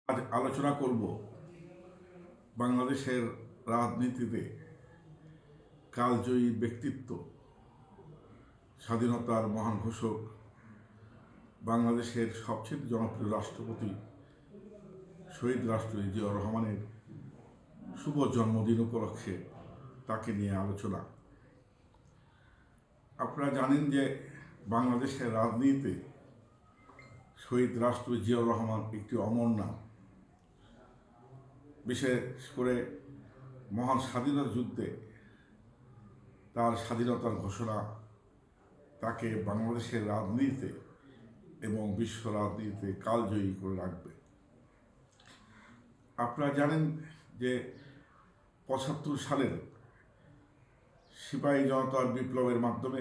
আজ আলোচনা করব বাংলাদেশের রাজনীতিতে কালজয়ী ব্যক্তিত্ব, স্বাধীনতার মহান ঘোষক, বাংলাদেশের সবচেয়ে জনপ্রিয় রাষ্ট্রপতি শহীদ রাষ্ট্রপতি জিয়াউর রহমানের শুভ জন্মদিন উপলক্ষে তাকে নিয়ে আলোচনা। আপনারা জানেন যে বাংলাদেশের রাজনীতিতে শহীদ রাষ্ট্রপতি জিয়াউর রহমান একটি অমর নাম। বিশেষ করে মহান স্বাধীনতা যুদ্ধে তার স্বাধীনতার ঘোষণা তাকে বাংলাদেশের রাজনীতিতে এবং বিশ্ব রাজনীতিতে কালজয়ী করে রাখবে। আপনারা জানেন যে ৭৫ সালের সিপাহী জনতার বিপ্লবের মাধ্যমে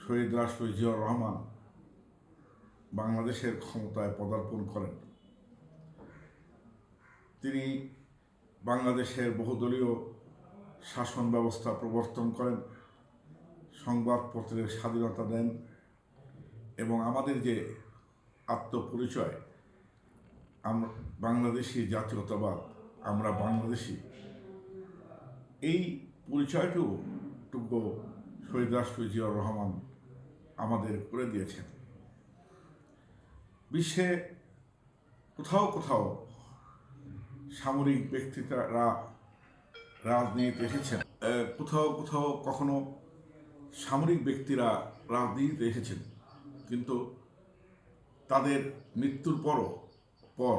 শহীদ রাষ্ট্রপতি জিয়াউর রহমান বাংলাদেশের ক্ষমতায় পদার্পণ করেন। তিনি বাংলাদেশের বহুদলীয় শাসন ব্যবস্থা প্রবর্তন করেন, সংবাদপত্রের স্বাধীনতা দেন এবং আমাদের যে আত্মপরিচয়, আমরা বাংলাদেশি জাতীয়তাবাদ, আমরা বাংলাদেশি, এই পরিচয়টুকু শহীদ রাষ্ট্রপতি জিয়াউর রহমান আমাদের করে দিয়েছেন। বিশ্বে কোথাও কোথাও সামরিক ব্যক্তিরা রাজনীতিতে এসেছেন, কোথাও কোথাও কখনো সামরিক ব্যক্তিরা রাজনীতিতে এসেছেন, কিন্তু তাদের মৃত্যুর পর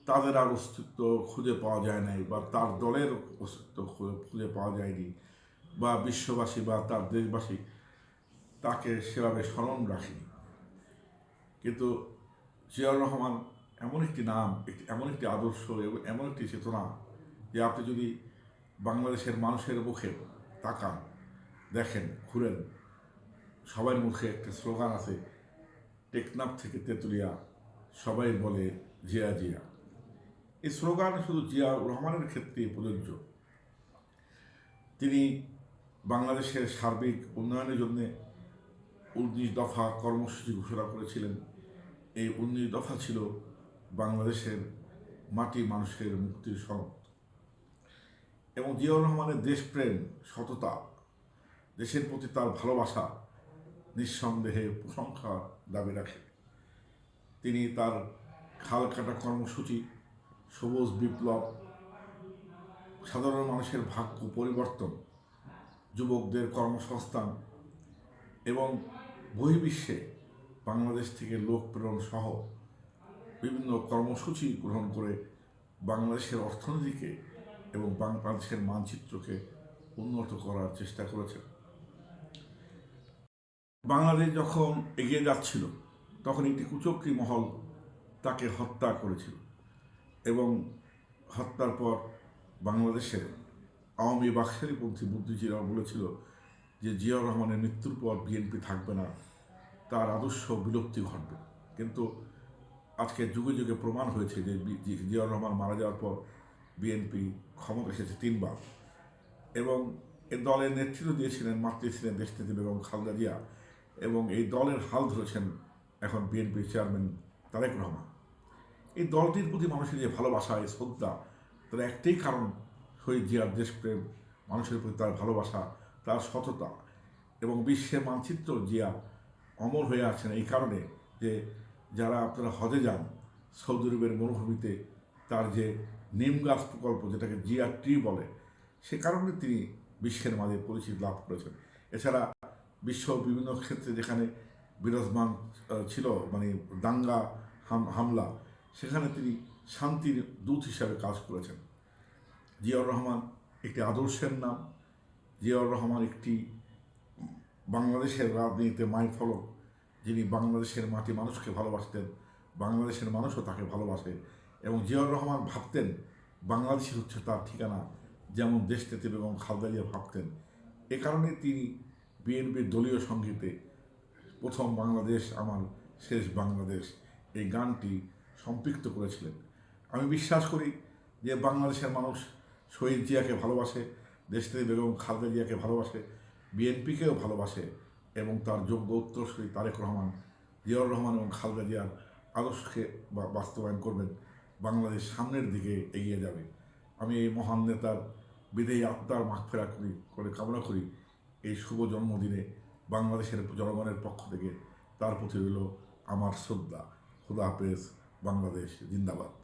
তাদের আর অস্তিত্ব খুঁজে পাওয়া যায় নাই, বা তার দলের অস্তিত্ব খুঁজে পাওয়া যায়নি, বা বিশ্ববাসী বা তার দেশবাসী তাকে সেভাবে স্মরণ রাখেনি। কিন্তু জিয়াউর রহমান এমন একটি নাম, এমন একটি আদর্শ এবং এমন একটি চেতনা, যে আপনি যদি বাংলাদেশের মানুষের মুখে তাকান, দেখেন, ঘুরেন, সবার মুখে একটা স্লোগান আছে, টেকনাফ থেকে তেঁতুলিয়া সবাই বলে জিয়া জিয়া। এই স্লোগান শুধু জিয়াউর রহমানের ক্ষেত্রে প্রযোজ্য। তিনি বাংলাদেশের সার্বিক উন্নয়নের জন্য 19 দফা কর্মসূচি ঘোষণা করেছিলেন। এই 19 দফা ছিল বাংলাদেশের মাটি মানুষের মুক্তির সনদ। এবং জিয়াউর রহমানের দেশপ্রেম, সততা, দেশের প্রতি তার ভালোবাসা নিঃসন্দেহে প্রশংসার দাবি রাখে। তিনি তার খাল কাটা কর্মসূচি, সবুজ বিপ্লব, সাধারণ মানুষের ভাগ্য পরিবর্তন, যুবকদের কর্মসংস্থান এবং বহির্বিশ্বে বাংলাদেশ থেকে লোক প্রেরণ সহ বিভিন্ন কর্মসূচি গ্রহণ করে বাংলাদেশের অর্থনীতিকে এবং বাংলাদেশের মানচিত্রকে উন্নত করার চেষ্টা করেছেন। বাংলাদেশ যখন এগিয়ে যাচ্ছিল, তখন একটি কুচক্রী মহল তাকে হত্যা করেছিল এবং হত্যার পর বাংলাদেশের আওয়ামী বাকশালীপন্থী বুদ্ধিজীবীরা বলেছিল যে জিয়াউর রহমানের মৃত্যুর পর বিএনপি থাকবে না, তার আদর্শ বিলুপ্তি ঘটবে। কিন্তু আজকে যুগে যুগে প্রমাণ হয়েছে যে জিয়াউর রহমান মারা যাওয়ার পর বিএনপি ক্ষমতা এসেছে 3 বার, এবং এ দলের নেতৃত্ব দিয়েছিলেন মাতৃ ছিলেন দেশনেত্রী বেগম খালেদা জিয়া, এবং এই দলের হাল ধরেছেন এখন বিএনপির চেয়ারম্যান তারেক রহমান। এই দলটির প্রতি মানুষের যে ভালোবাসা, এই শ্রদ্ধা, তার একটাই কারণ শহীদ জিয়ার দেশপ্রেম, মানুষের প্রতি তার ভালোবাসা, তার সততা, এবং বিশ্বের মানচিত্র জিয়া অমর হয়ে আছেন এই কারণে যে যারা আপনারা হজে যান, সৌদি আরবের মরুভূমিতে তার যে নিম গাছ প্রকল্প, যেটাকে জিয়া ট্রি বলে, সে কারণে তিনি বিশ্বের মাঝে পরিচিতি লাভ করেছেন। এছাড়া বিশ্ব বিভিন্ন ক্ষেত্রে যেখানে বিরাজমান ছিল, মানে দাঙ্গা হামলা, সেখানে তিনি শান্তির দূত হিসাবে কাজ করেছেন। জিয়াউর রহমান একটি আদর্শের নাম। জিয়াউর রহমান একটি বাংলাদেশের রাজনীতিতে মাইলফলক, যিনি বাংলাদেশের মাটি মানুষকে ভালোবাসতেন, বাংলাদেশের মানুষও তাকে ভালোবাসে। এবং জিয়াউর রহমান ভাবতেন বাংলাদেশই হচ্ছে তার ঠিকানা, যেমন দেশনেত্রী বেগম খালেদা জিয়া ভাবতেন। এ কারণে তিনি বিএনপির দলীয় সঙ্গীতে প্রথম বাংলাদেশ আমার শেষ বাংলাদেশ এই গানটি সম্পৃক্ত করেছিলেন। আমি বিশ্বাস করি যে বাংলাদেশের মানুষ শহীদ জিয়াকে ভালোবাসে, দেশনেত্রী বেগম খালেদা জিয়াকে ভালোবাসে, বিএনপিকেও ভালোবাসে, এবং তার যোগ্য উত্তরসূরি তারেক রহমান জিয়াউর রহমান এবং খালেদা জিয়ার আদর্শকে বাস্তবায়ন করবেন, বাংলাদেশ সামনের দিকে এগিয়ে যাবে। আমি এই মহান নেতার বিদেয়ী আত্মার মাগফিরাত করে কামনা করি। এই শুভ জন্মদিনে বাংলাদেশের জনগণের পক্ষ থেকে তার প্রতি রইল আমার শ্রদ্ধা। খুদা হাফেজ। বাংলাদেশ জিন্দাবাদ।